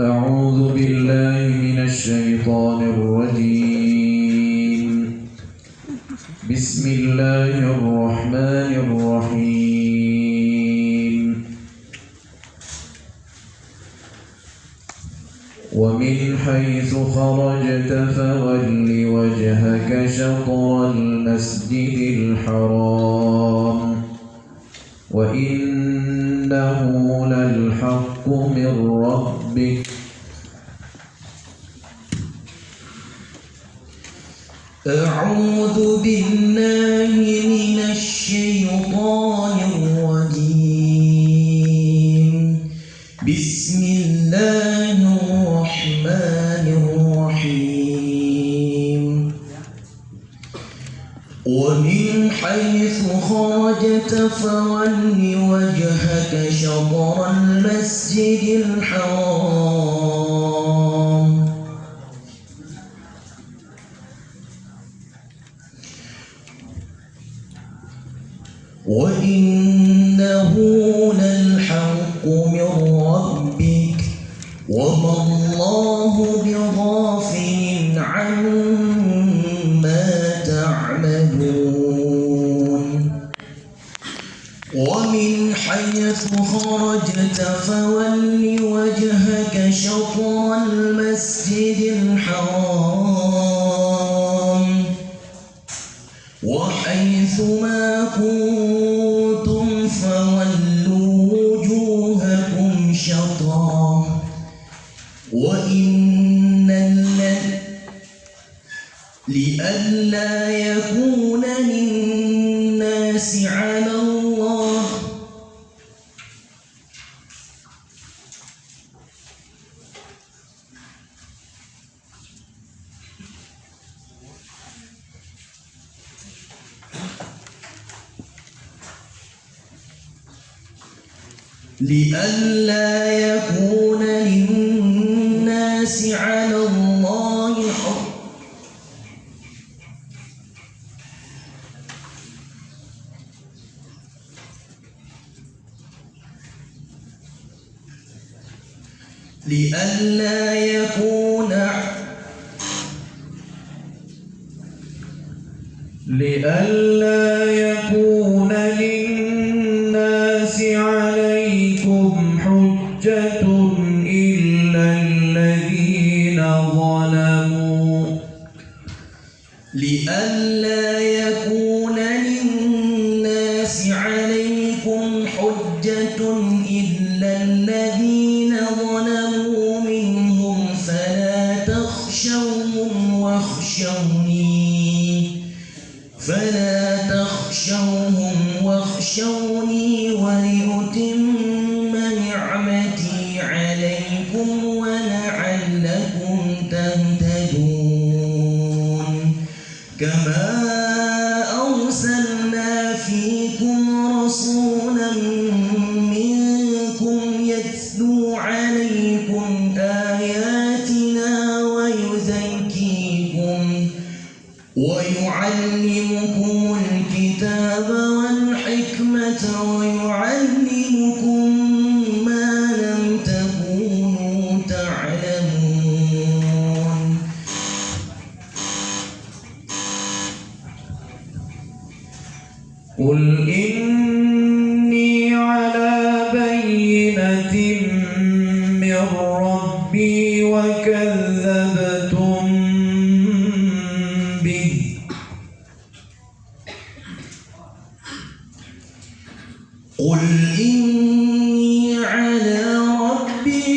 أعوذ بالله من الشيطان الرجيم. بسم الله الرحمن الرحيم. ومن حيث خرجت فول وجهك شطر المسجد الحرام وإنه للحق من ربك. أعوذ بالله من الشيطان الرجيم. بسم الله الرحمن الرحيم. ومن حيث خرجت فول وجهك شطر المسجد الحرام وإنه للحق من ربك وما الله بغافل عما تعملون. ومن حيث خرجت فول وجهك شطر المسجد الحرام وحيث ما كنتم فولوا وجوهكم شطره لئلا يكون للناس على الله على الله حق لئلا يكون للناس عليكم حجة إلا الذين ظلموا لئلا يكون للناس عليكم حجة إلا الذين ظلموا منهم فلا تخشوهم واخشوني ولأتم نعمتي عليكم ولعلكم تهتدون. كما أرسلنا فيكم رسولا منكم يتلو عليكم آياتنا ويعلمكم الكتاب والحكمة ويعلمكم ما لم تكونوا تعلمون. قل إني على بينة من ربي وكذبتم به. قل إني على ربي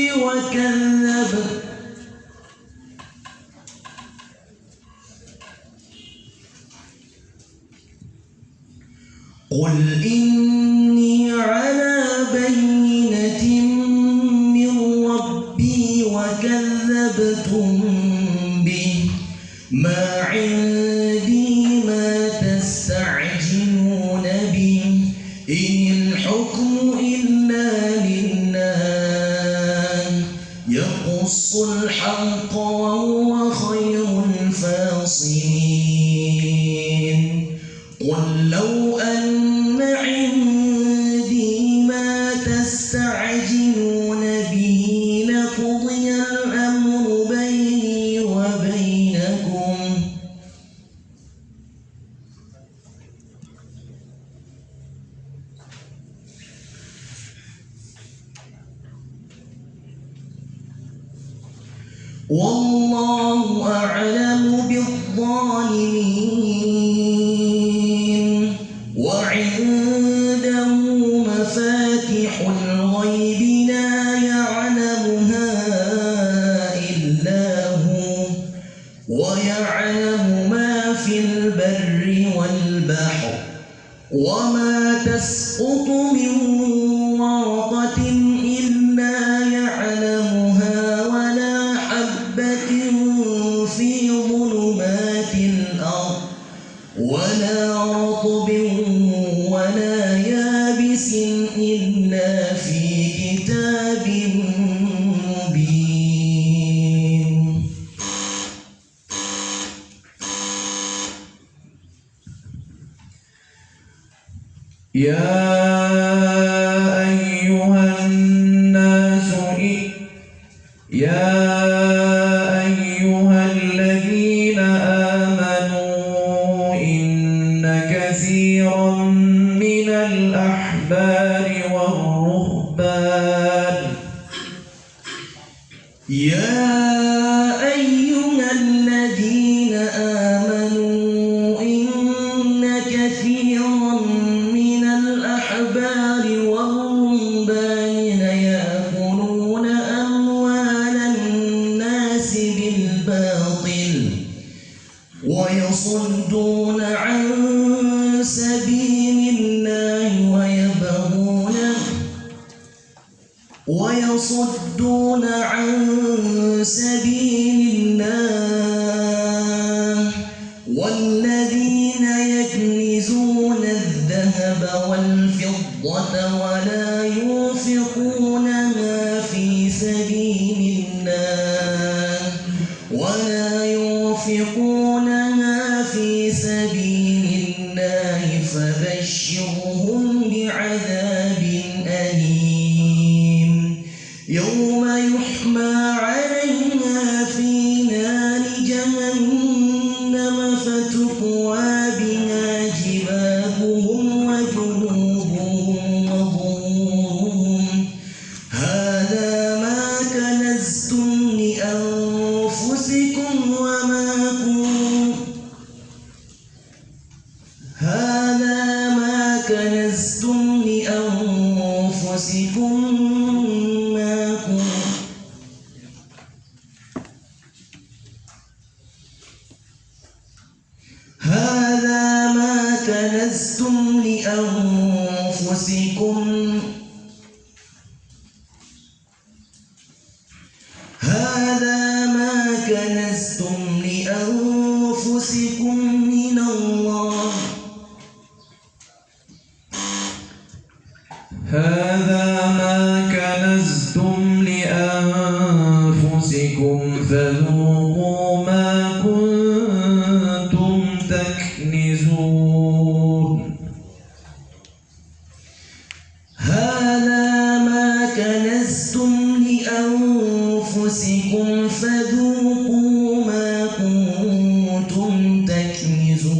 قل إني على بينة من ربي وكذبتم به ما عندي ما تستعجلون به إن الحكم إلا لله يقص الحق وهو خير الفاصلين. قل لو أن عندي ما تستعجلون به لقضي والله أعلم بالظالمين وعنده مفاتح الغيب لا يعلمها إلا هو ويعلم ما في البر والبحر وما تسقط من ورقة إلا يعلمها ولا حبة في ظلمات الأرض ولا رطب ولا يابس إلا في كتاب مبين. يا أيها الناس يا أيها الذين آمنوا إن كثيرا من الأحبار والرهبان يا أيها الذين آمنوا إن كثيرا من الأحبار والرهبان يأكلون أموال الناس بالباطل ويصدون عن سبيل الله ويصدون عن سبيل الله والذين يكنزون الذهب والفضة ولا ينفقونها في سبيل الله فبشرهم بعذاب أليم يوم يحمى عليها في نار جهنم فتكوى بها جباههم وجنوبهم وظهورهم هذا ما كنزتم لأنفسكم هذا ما كنزتم لأنفسكم من الله هذا ما كنزتم لأنفسكم فذوقوا ما كنتم تكنزون هذا ما كنزتم لأنفسكم فذوقوا ما كنتم تكنزون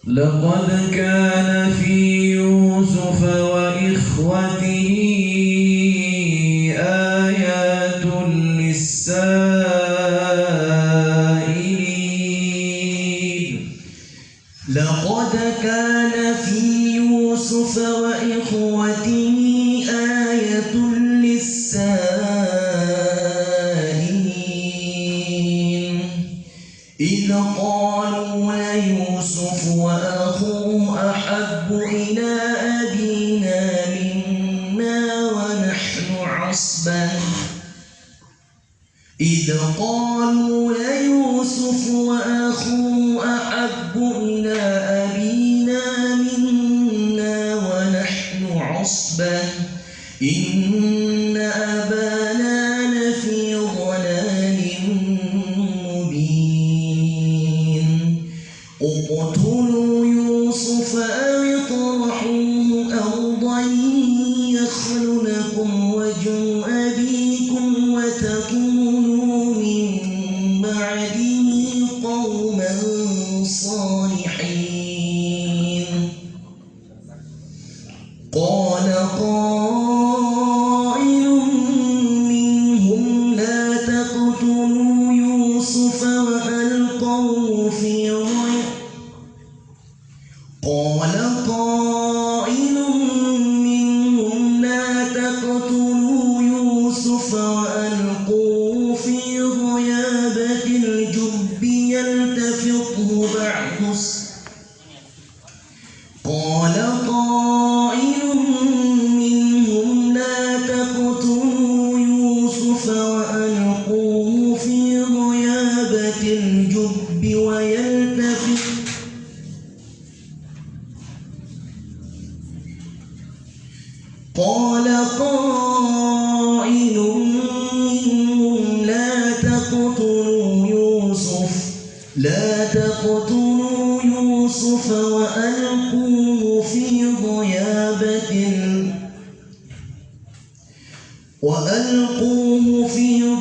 لقد كان في يوسف وإخوته آيات للسائلين لقد كان في يوسف وإخوته آية للسائلين إذ قالوا ليوسف وأخوه أحب إلى أبينا منا ونحن عصبة إذ قالوا ليوسف وأخوه أحب إلى أبينا منا ونحن عصبة إن أبانا لفي ضلال مبين اقتلوا يوسف أو اطرحوه أرضا يخل لكم وجه أبيكم وتكونوا من بعده قوما صالحين قائل منهم لا تقتلوا يوسف وألقوه في غيابة الجب يلتفظه قال قائل منهم لا تقتلوا يوسف وألقوه في غيابة الجب قال قائل منهم لا تقتلوا يوسف وألقوه في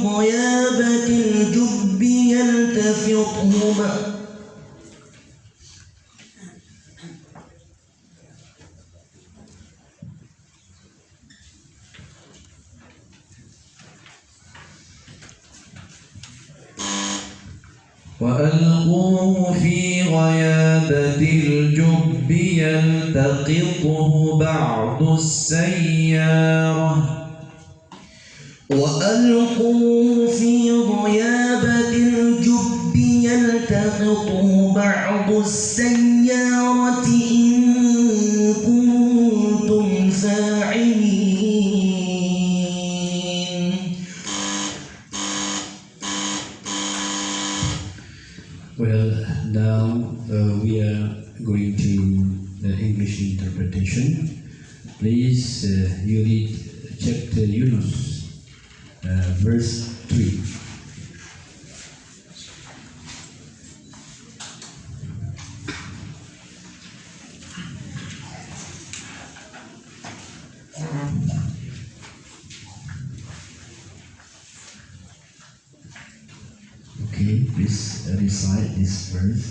غيابة الجب يلتفظه وألقوه في غيابة الجب يلتقطه بعض السيارة وألقوه في غيابة الجب يلتقطه بعض السيارة إن كنتم فاعلين. Well, now we are going to the English interpretation. Please, you read chapter Yunus, verse 3. Okay, please recite this verse.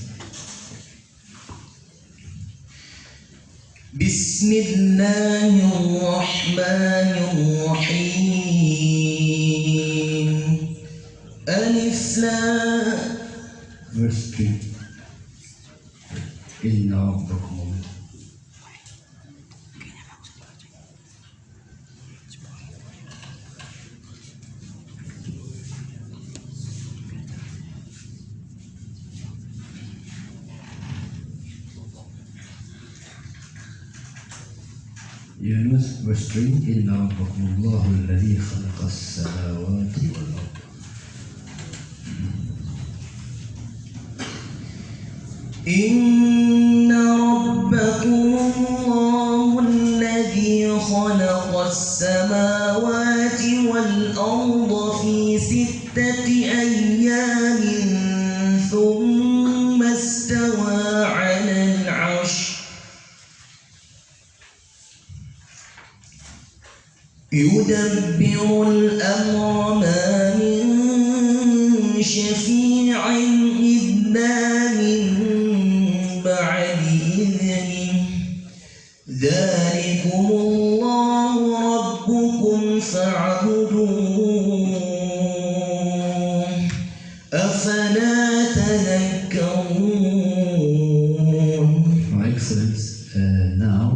بسم الله الرحمن الرحيم. ألف لام. Verse 3. إن ربكم يونس verse 3 إن ربكم الله الذي خلق السماوات والأرض. إن ربكم الله الذي خلق السماوات والأرض في 6 أيام ثم استوى على العرش يدبر الأمر ما من شفيع إلا من بعد إذنه ذلكم الله ربكم فاعبدوه أفلا تذكرون. Your Excellency, now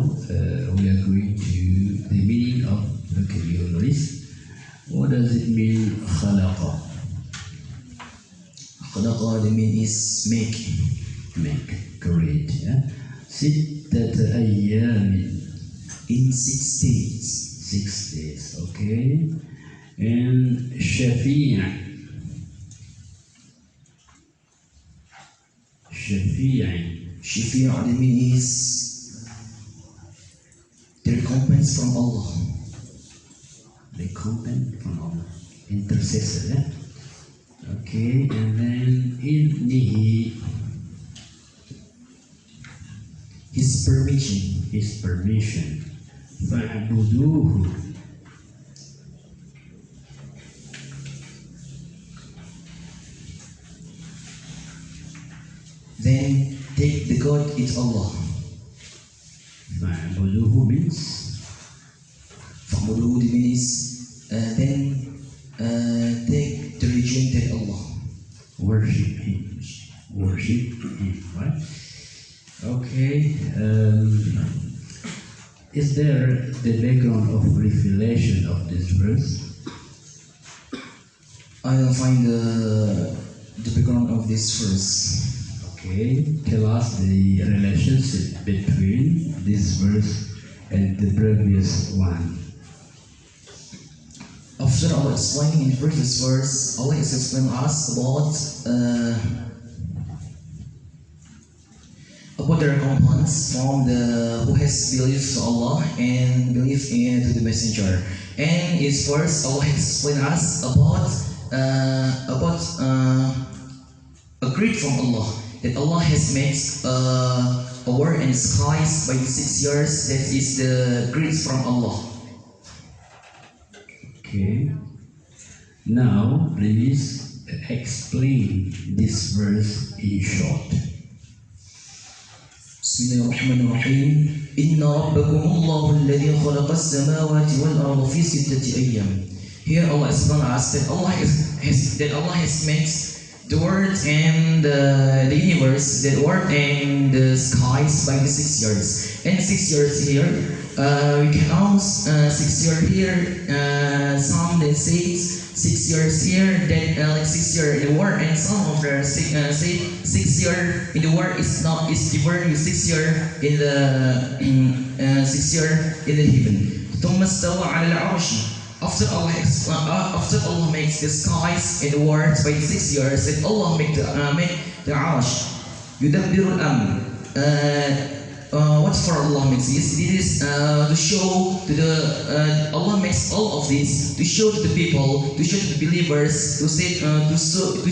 we are going to the meaning of vocabularies. What does it mean خلق? خلق the mean is make. Make, great. Yeah? 6 أيام In 6 days. 6 days, okay. And شفيع Shafi'a the mean is the recompense from Allah. recompense from Allah, intercessor. Yeah? Okay, and then idnihi, His permission. his permission. فاعبدوه, Then take the God is Allah. فاعبدوه means فَعْبُدُوهُ means then take the religion to Allah. worship him, right? Okay, Is there the background of revelation of this verse? I don't find the background of this verse. Okay, tell us the relationship between this verse and the previous one. After Allah explaining in the previous verse, Allah is explaining us about the recompense from the who has believed to Allah and believed into the messenger. And in verse, Allah has explained us about a great from Allah, that Allah has made a world and skies by the 6 years. That is the great from Allah. Okay. Now, please explain this verse in short. Bismillahirrahmanirrahim. Inna rabbakum Allahu alladhi khalaqa as-samawati wal arda fi 6 ayyam. Here Allah explains us that Allah has made the world and the universe, the world and the skies by the 6 years. And 6 years here, we can also 6 years here. Some that say 6 years here, that like 6 years in the world, and some of them say 6 years in the world is different with 6 years in the 6 years in the heaven. ثم استوى على العرش. After Allah makes the skies and the world by 6 years, and Allah make the arsh. يدبر الأمر. What for Allah makes this? This is to show to the Allah makes all of this to show to the people, to show to the believers, to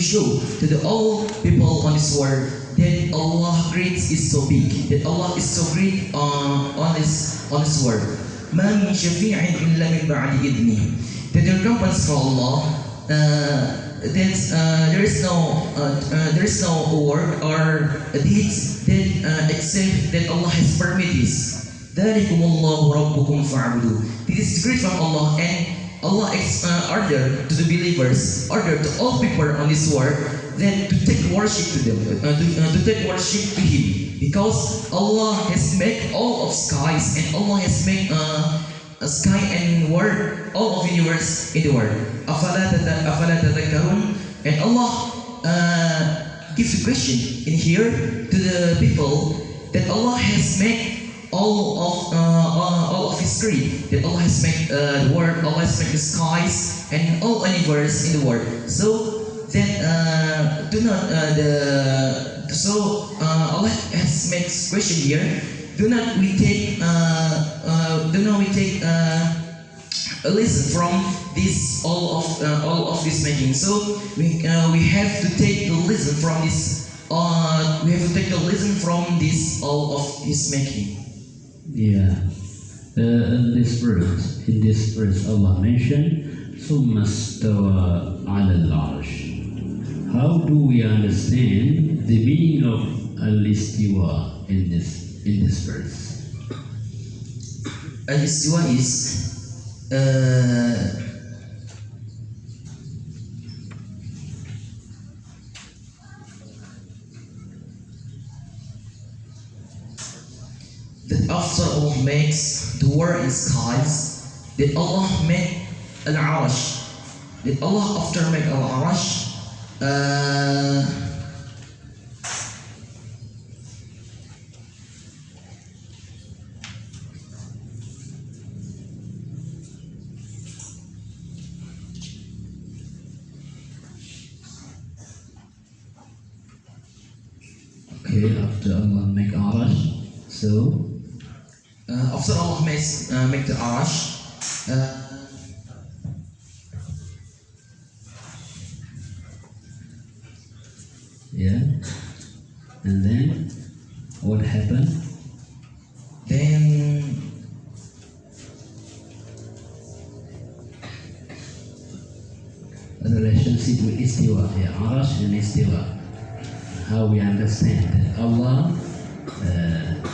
show to the all people on this world that Allah great is so big, that Allah is so great on this world. ما من شفيع إلا من بعد إذنه. That the recompense for Allah, that there is no work or deeds that except that Allah has permitted. ذلكم الله ربكم فاعبدوه. This is great from Allah, and Allah order to the believers, order to all people on this world, that to take worship to them, to take worship to Him. Because Allah has made all of skies, and Allah has made a sky and world, all of universe in the world. أفلا تذكرون? And Allah gives a question in here to the people that Allah has made all of His creed. That Allah has made the world, Allah has made the skies and all universe in the world. So that Allah has made question here. Do not we take a lesson from this all of this making. So we have to take the lesson from this. We have to take the lesson from this all of His making. Yeah. In this verse, Allah mentioned ثم استوى على العرش. How do we understand the meaning of al-istiwa in this verse? Al-istiwa is that after Allah makes the world and skies, that Allah made al-arash, that Allah after make al-arash, Okay, after Allah make arash, so after Allah make the arash, yeah, and then what happened? then The relationship with istiwa, yeah, arash and istiwa. How we understand that Allah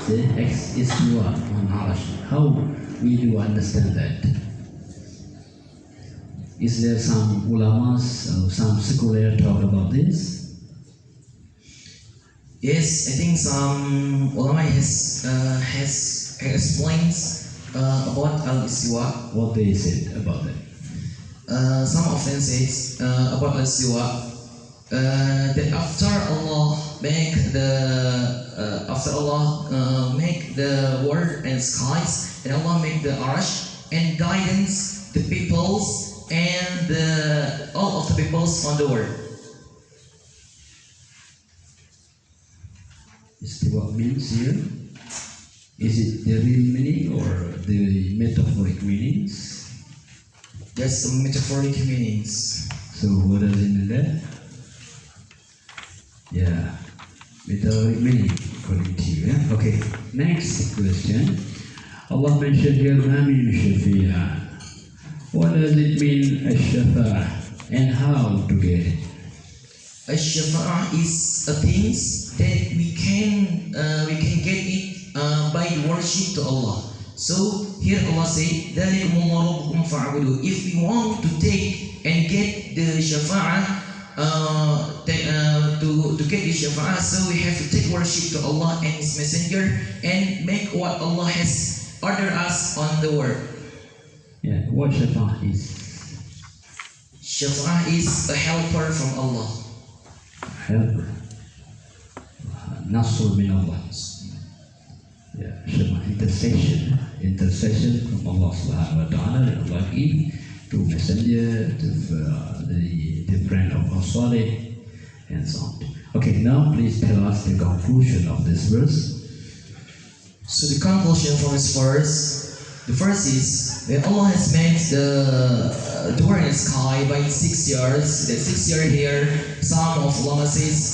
is istiwa on arash. How we do understand that? Is there some ulamas or some secular talk about this? yes, I think some ulama has explains about al-istiwa. What they said about that? Some of them says about al-istiwa that after Allah make the world and skies, and Allah make the arsh and guidance the peoples and all of the peoples on the world. Istiwa means here. Is it the real meaning or the metaphoric meanings? That's the metaphoric meanings. So what does it mean there? Yeah, metaphoric meaning according to you. Yeah? Okay, next question. Allah mentioned here Amin Shafi'a. What does it mean Ash-Shafa'ah and how to get it? Ash-shafa'ah is a things that we can get it by worship to Allah. So here Allah say, ذَلِكُمُ اللَّهُ رَبُّكُمْ فَاعْبُدُوهُ. If we want to take and get the shafa'ah, to get the shafa'ah, so we have to take worship to Allah and His Messenger and make what Allah has ordered us on the world. Yeah, what Shafa'ah is? Shafa'ah is a helper from Allah. Helper. Nasr min Allah. Yeah, Shafa'ah, intercession from Allah subhanahu wa ta'ala that Allah give to Messenger, to the friend of Salih, and so on. Okay, now please tell us the conclusion of this verse. So the conclusion from this verse, the first is that Allah has made the door in the sky by 6 years. The 6 year here, some of ulama says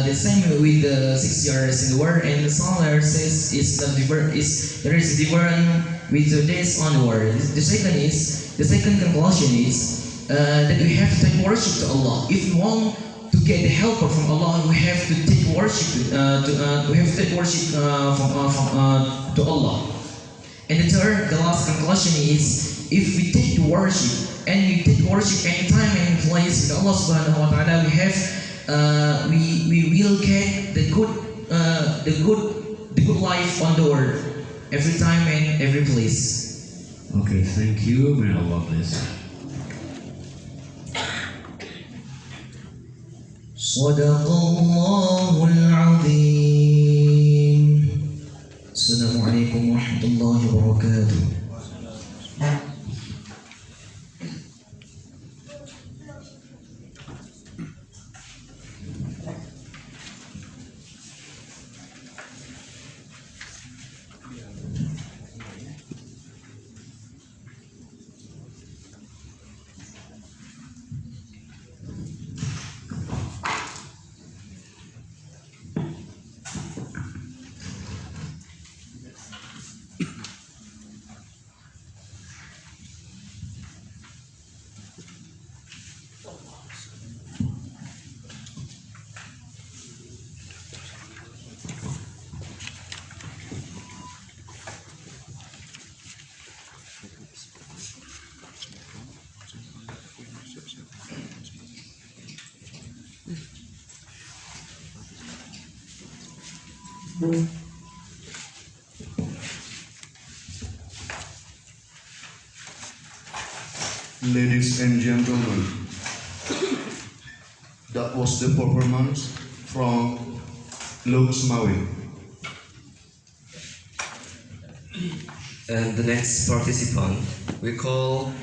the same with the 6 years in the world, and some others says there is different with the days on the world. The second conclusion is that we have to take worship to Allah. If we want to get the helper from Allah, we have to take worship to Allah. And the last conclusion is, if we take the worship and we take worship anytime and place with Allah subhanahu wa ta'ala, we will get the good life on the world every time and every place. Okay, thank you. May Allah bless you. Sadaqallahul Azim. Assalamualaikum warahmatullahi wabarakatuh. Ladies and gentlemen, that was the performance from Lux Maui. And the next participant we call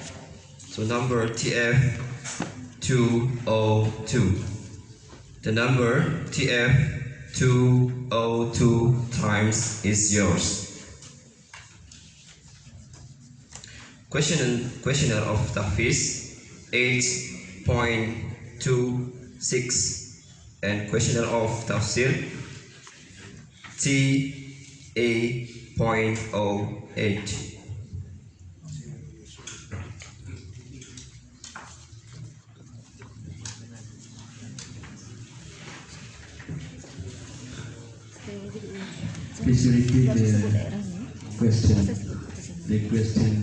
to number TF202. The number TF202 times is yours. Questioner of Tahfiz 8.26 and questioner of Tafsir T8.08. Please repeat the question. The question.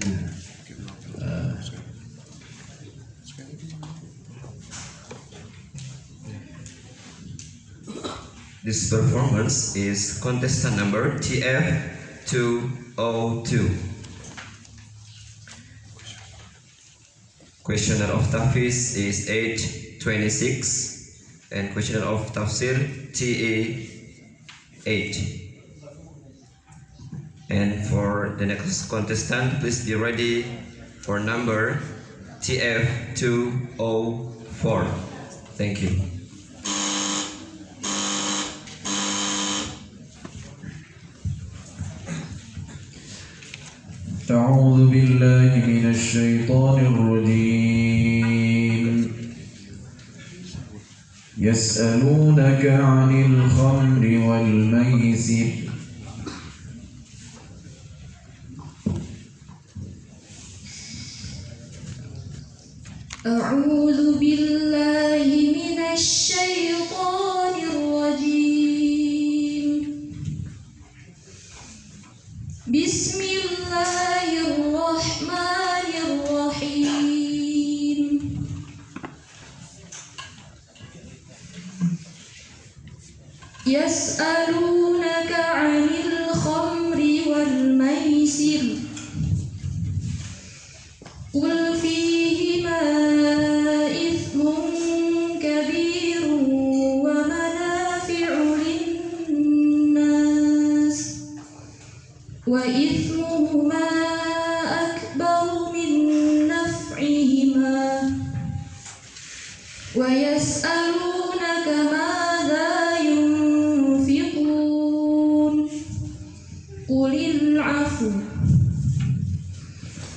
This performance is contestant number TF202. Questioner of Tahfiz is age 26 and questioner of Tafsir TA 8. And for the next contestant, please be ready for number TF204. Thank you. أعوذ بالله من الشيطان الرجيم يسألونك عن الخمر والميسر أعوذ بالله من الشيطان الرجيم بسم الله الرحمن الرحيم يسألونك عن الخمر والميسر قل فيهما إثم كبير ومنافع للناس وإثمهما أكبر من نفعهما ويسألونك ماذا ينفقون قل العفو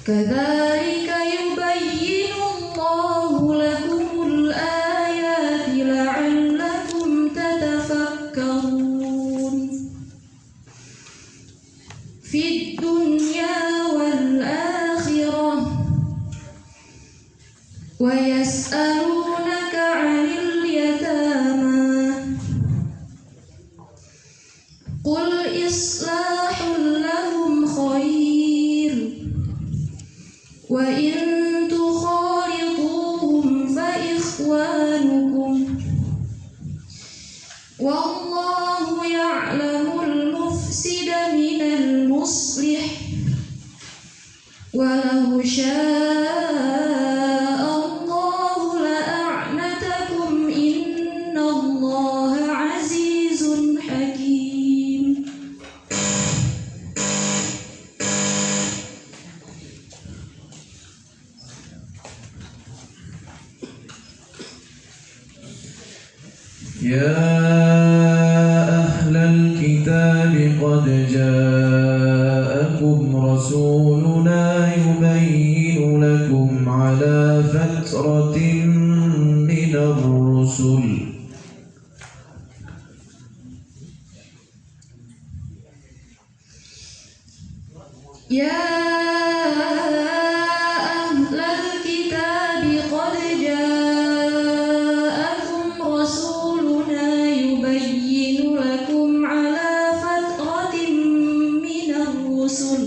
كذلك يبين الله لكم الآيات لعلكم تتفكرون في الدنيا والآخرة ويسألونك عن اليتامى قل إصلاح لهم خير وإن تخالطوهم فإخوانكم والله يعلم المفسد من المصلح ولو شاء الله لأعنتكم إن الله عزيز حكيم. يا أهل الكتاب قد جاءكم رسولنا يبين لكم على فترة من الرسل يا أهل الكتاب قد جاءكم رسولنا يبين لكم على فترة من الرسل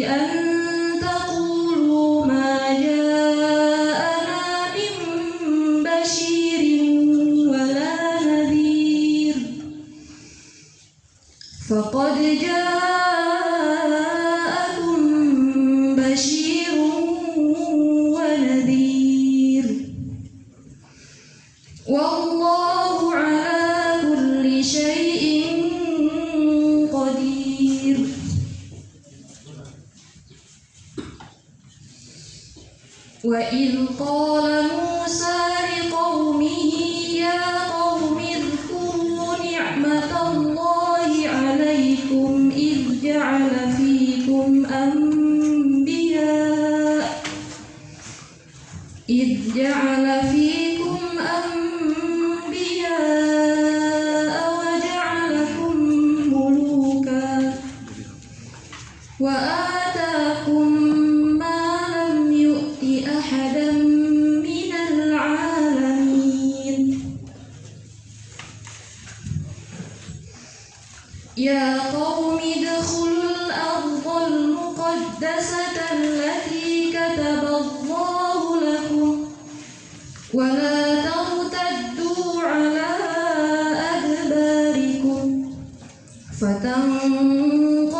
أن تقولوا ما جاءنا من بشير ولا نذير فقد جاءكم بشير ونذير والله على كل شيء قدير. وإذ قال موسى لقومه يا قوم اذكروا نعمة الله عليكم إذ جعل فيكم أنبياء وجعلكم ملوكا وآتاكم ما لم يؤت أحدا من العالمين. يا قوم ادخلوا الأرض المقدسة التي كتب الله لكم ولا ترتدوا على أدباركم فتنقلبوا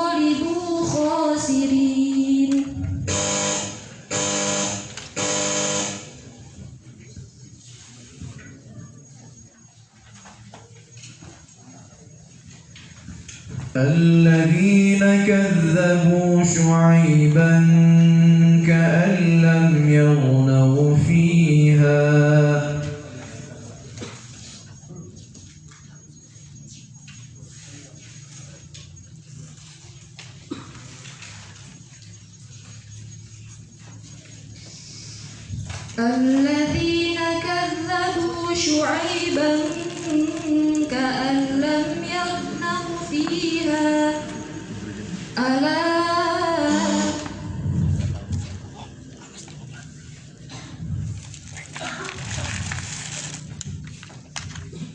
الذين كذبوا شعيبا كأن لم يغنوا فيها الذين كذبوا شعيبا كأن لم يغنوا فيها ألا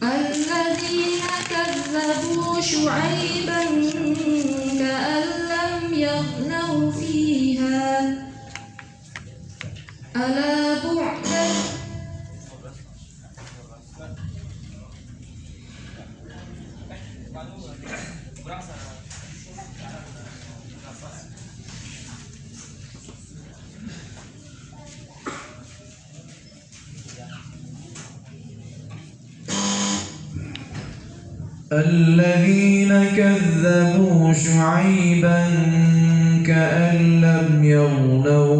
الذين كذبوا شعيبا كأن لم يغنوا فيها ألا بعدا الذين كذبوا شعيبا كأن لم يغنوا